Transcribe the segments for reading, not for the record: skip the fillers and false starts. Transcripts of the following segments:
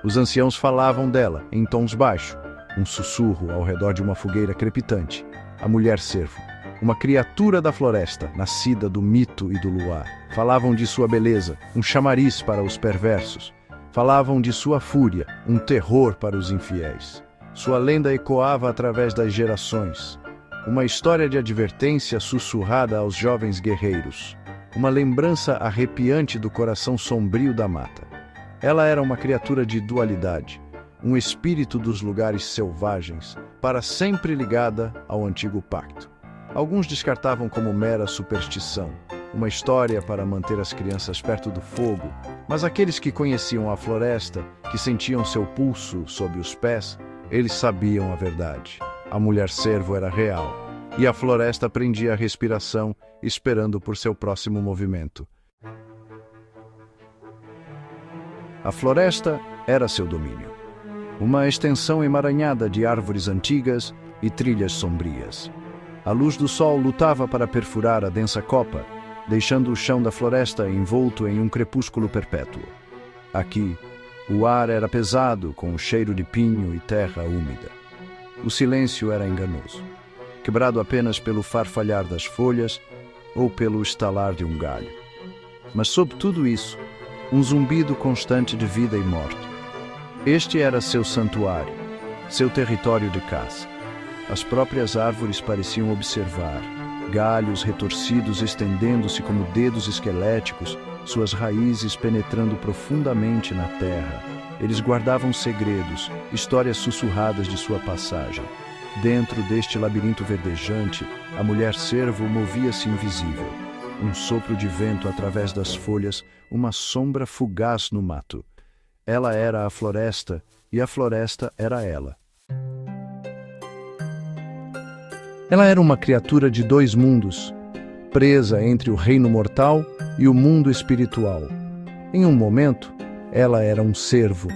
Os anciãos falavam dela, em tons baixos, um sussurro ao redor de uma fogueira crepitante. A mulher-cervo, uma criatura da floresta, nascida do mito e do luar. Falavam de sua beleza, um chamariz para os perversos. Falavam de sua fúria, um terror para os infiéis. Sua lenda ecoava através das gerações. Uma história de advertência sussurrada aos jovens guerreiros. Uma lembrança arrepiante do coração sombrio da mata. Ela era uma criatura de dualidade, um espírito dos lugares selvagens, para sempre ligada ao antigo pacto. Alguns descartavam como mera superstição, uma história para manter as crianças perto do fogo, mas aqueles que conheciam a floresta, que sentiam seu pulso sob os pés, eles sabiam a verdade. A mulher-cervo era real, e a floresta prendia a respiração, esperando por seu próximo movimento. A floresta era seu domínio. Uma extensão emaranhada de árvores antigas e trilhas sombrias. A luz do sol lutava para perfurar a densa copa, deixando o chão da floresta envolto em um crepúsculo perpétuo. Aqui, o ar era pesado, com o cheiro de pinho e terra úmida. O silêncio era enganoso, quebrado apenas pelo farfalhar das folhas ou pelo estalar de um galho. Mas sob tudo isso, um zumbido constante de vida e morte. Este era seu santuário, seu território de caça. As próprias árvores pareciam observar, galhos retorcidos estendendo-se como dedos esqueléticos, suas raízes penetrando profundamente na terra. Eles guardavam segredos, histórias sussurradas de sua passagem. Dentro deste labirinto verdejante, a mulher-cervo movia-se invisível. Um sopro de vento através das folhas, uma sombra fugaz no mato. Ela era a floresta, e a floresta era ela. Ela era uma criatura de dois mundos, presa entre o reino mortal e o mundo espiritual. Em um momento, ela era um cervo,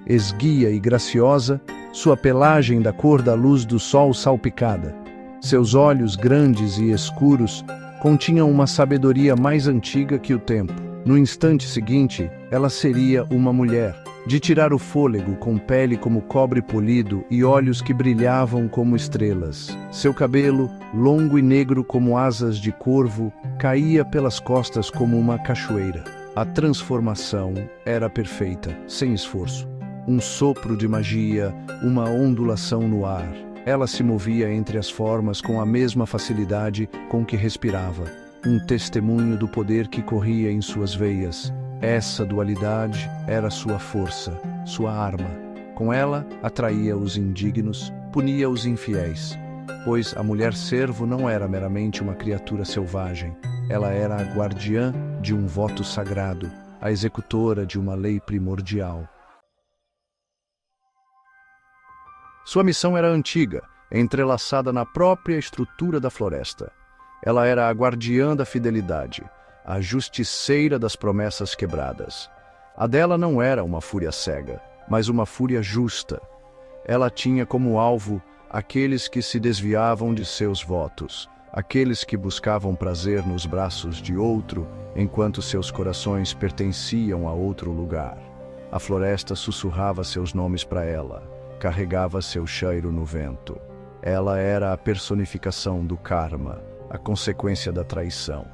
esguia e graciosa, sua pelagem da cor da luz do sol salpicada. Seus olhos grandes e escuros continham uma sabedoria mais antiga que o tempo. No instante seguinte, ela seria uma mulher, de tirar o fôlego, com pele como cobre polido e olhos que brilhavam como estrelas. Seu cabelo, longo e negro como asas de corvo, caía pelas costas como uma cachoeira. A transformação era perfeita, sem esforço. Um sopro de magia, uma ondulação no ar. Ela se movia entre as formas com a mesma facilidade com que respirava. Um testemunho do poder que corria em suas veias. Essa dualidade era sua força, sua arma. Com ela, atraía os indignos, punia os infiéis. Pois a mulher-cervo não era meramente uma criatura selvagem. Ela era a guardiã de um voto sagrado, a executora de uma lei primordial. Sua missão era antiga, entrelaçada na própria estrutura da floresta. Ela era a guardiã da fidelidade, a justiceira das promessas quebradas. A dela não era uma fúria cega, mas uma fúria justa. Ela tinha como alvo aqueles que se desviavam de seus votos, aqueles que buscavam prazer nos braços de outro, enquanto seus corações pertenciam a outro lugar. A floresta sussurrava seus nomes para ela, carregava seu cheiro no vento. Ela era a personificação do karma, a consequência da traição.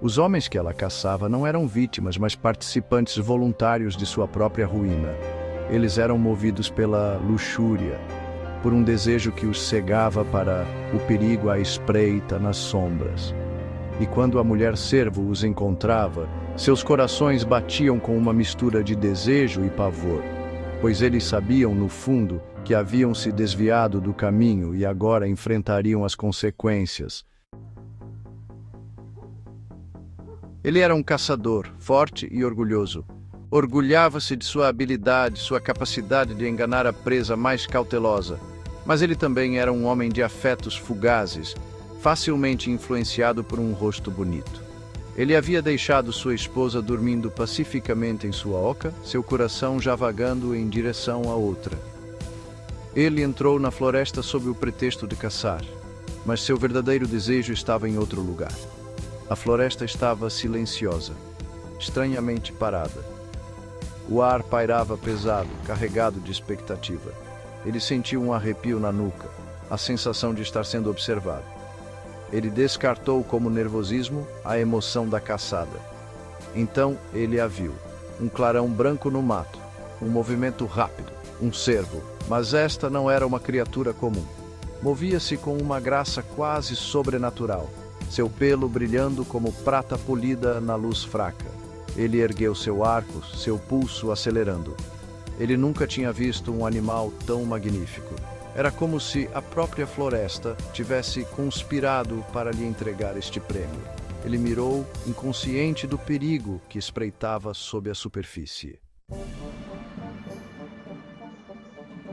Os homens que ela caçava não eram vítimas, mas participantes voluntários de sua própria ruína. Eles eram movidos pela luxúria, por um desejo que os cegava para o perigo à espreita nas sombras. E quando a mulher-cervo os encontrava, seus corações batiam com uma mistura de desejo e pavor, pois eles sabiam, no fundo, que haviam se desviado do caminho e agora enfrentariam as consequências. Ele era um caçador, forte e orgulhoso. Orgulhava-se de sua habilidade, sua capacidade de enganar a presa mais cautelosa. Mas ele também era um homem de afetos fugazes, facilmente influenciado por um rosto bonito. Ele havia deixado sua esposa dormindo pacificamente em sua oca, seu coração já vagando em direção a outra. Ele entrou na floresta sob o pretexto de caçar, mas seu verdadeiro desejo estava em outro lugar. A floresta estava silenciosa, estranhamente parada. O ar pairava pesado, carregado de expectativa. Ele sentiu um arrepio na nuca, a sensação de estar sendo observado. Ele descartou como nervosismo a emoção da caçada. Então ele a viu. Um clarão branco no mato, um movimento rápido, um cervo. Mas esta não era uma criatura comum. Movia-se com uma graça quase sobrenatural, seu pelo brilhando como prata polida na luz fraca. Ele ergueu seu arco, seu pulso acelerando. Ele nunca tinha visto um animal tão magnífico. Era como se a própria floresta tivesse conspirado para lhe entregar este prêmio. Ele mirou, inconsciente do perigo que espreitava sob a superfície.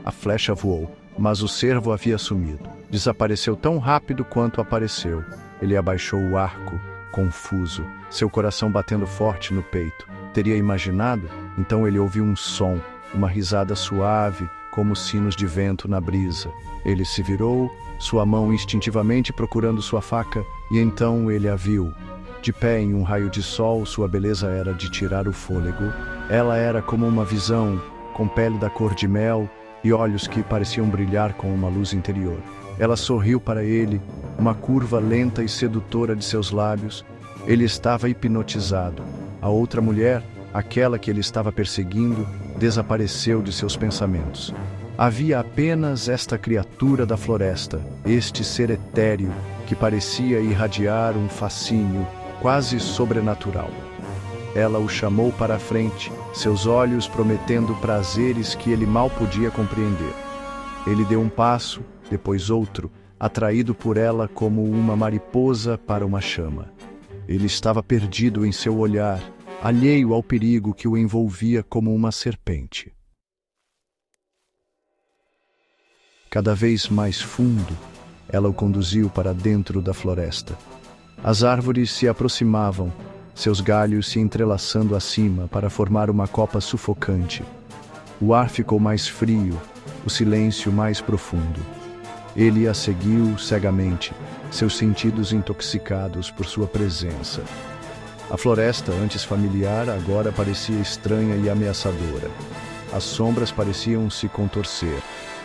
A flecha voou, mas o cervo havia sumido. Desapareceu tão rápido quanto apareceu. Ele abaixou o arco, confuso, seu coração batendo forte no peito. Teria imaginado? Então ele ouviu um som, uma risada suave, como sinos de vento na brisa. Ele se virou, sua mão instintivamente procurando sua faca, e então ele a viu. De pé em um raio de sol, sua beleza era de tirar o fôlego. Ela era como uma visão, com pele da cor de mel e olhos que pareciam brilhar com uma luz interior. Ela sorriu para ele, uma curva lenta e sedutora de seus lábios. Ele estava hipnotizado. A outra mulher, aquela que ele estava perseguindo, desapareceu de seus pensamentos. Havia apenas esta criatura da floresta, este ser etéreo, que parecia irradiar um fascínio quase sobrenatural. Ela o chamou para a frente, seus olhos prometendo prazeres que ele mal podia compreender. Ele deu um passo, depois outro, atraído por ela como uma mariposa para uma chama. Ele estava perdido em seu olhar, alheio ao perigo que o envolvia como uma serpente. Cada vez mais fundo, ela o conduziu para dentro da floresta. As árvores se aproximavam, seus galhos se entrelaçando acima para formar uma copa sufocante. O ar ficou mais frio, o silêncio mais profundo. Ele a seguiu cegamente, seus sentidos intoxicados por sua presença. A floresta, antes familiar, agora parecia estranha e ameaçadora. As sombras pareciam se contorcer.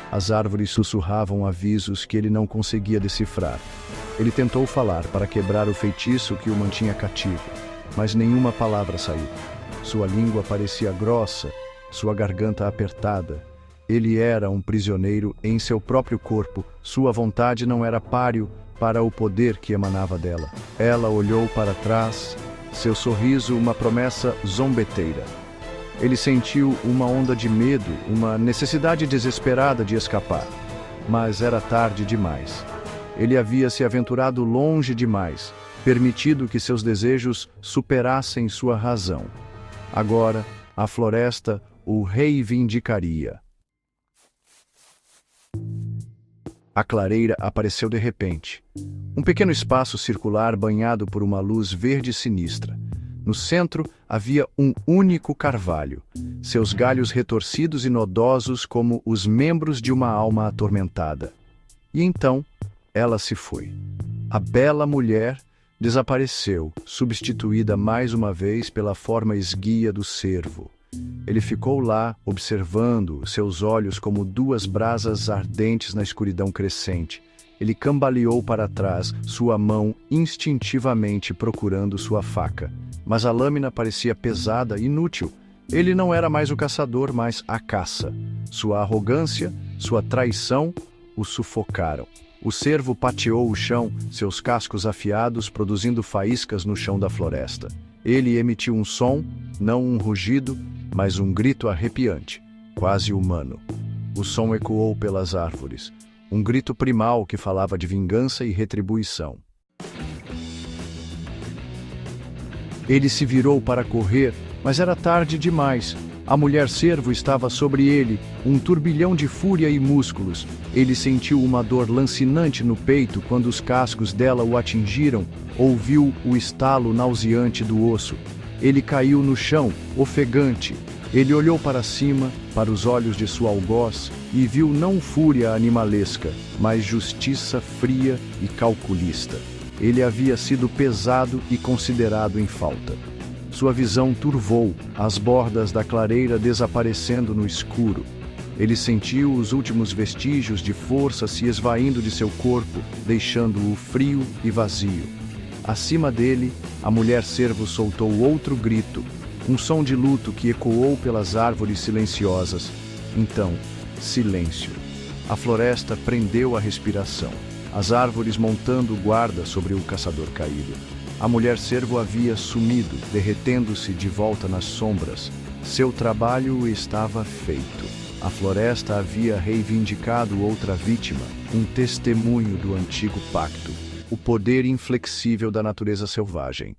As árvores sussurravam avisos que ele não conseguia decifrar. Ele tentou falar para quebrar o feitiço que o mantinha cativo, mas nenhuma palavra saiu. Sua língua parecia grossa, sua garganta apertada. Ele era um prisioneiro em seu próprio corpo. Sua vontade não era páreo para o poder que emanava dela. Ela olhou para trás, seu sorriso uma promessa zombeteira. Ele sentiu uma onda de medo, uma necessidade desesperada de escapar. Mas era tarde demais. Ele havia se aventurado longe demais, permitido que seus desejos superassem sua razão. Agora, a floresta o reivindicaria. A clareira apareceu de repente. Um pequeno espaço circular banhado por uma luz verde sinistra. No centro havia um único carvalho, seus galhos retorcidos e nodosos como os membros de uma alma atormentada. E então, ela se foi. A bela mulher desapareceu, substituída mais uma vez pela forma esguia do cervo. Ele ficou lá, observando, seus olhos como duas brasas ardentes na escuridão crescente. Ele cambaleou para trás, sua mão instintivamente procurando sua faca. Mas a lâmina parecia pesada e inútil. Ele não era mais o caçador, mas a caça. Sua arrogância, sua traição, o sufocaram. O cervo pateou o chão, seus cascos afiados produzindo faíscas no chão da floresta. Ele emitiu um som, não um rugido, mas um grito arrepiante, quase humano. O som ecoou pelas árvores, um grito primal que falava de vingança e retribuição. Ele se virou para correr, mas era tarde demais. A mulher cervo estava sobre ele, um turbilhão de fúria e músculos. Ele sentiu uma dor lancinante no peito quando os cascos dela o atingiram, ouviu o estalo nauseante do osso. Ele caiu no chão, ofegante. Ele olhou para cima, para os olhos de sua algoz, e viu não fúria animalesca, mas justiça fria e calculista. Ele havia sido pesado e considerado em falta. Sua visão turvou, as bordas da clareira desaparecendo no escuro. Ele sentiu os últimos vestígios de força se esvaindo de seu corpo, deixando-o frio e vazio. Acima dele, a mulher-cervo soltou outro grito, um som de luto que ecoou pelas árvores silenciosas. Então, silêncio. A floresta prendeu a respiração, as árvores montando guarda sobre o caçador caído. A mulher-cervo havia sumido, derretendo-se de volta nas sombras. Seu trabalho estava feito. A floresta havia reivindicado outra vítima, um testemunho do antigo pacto, o poder inflexível da natureza selvagem.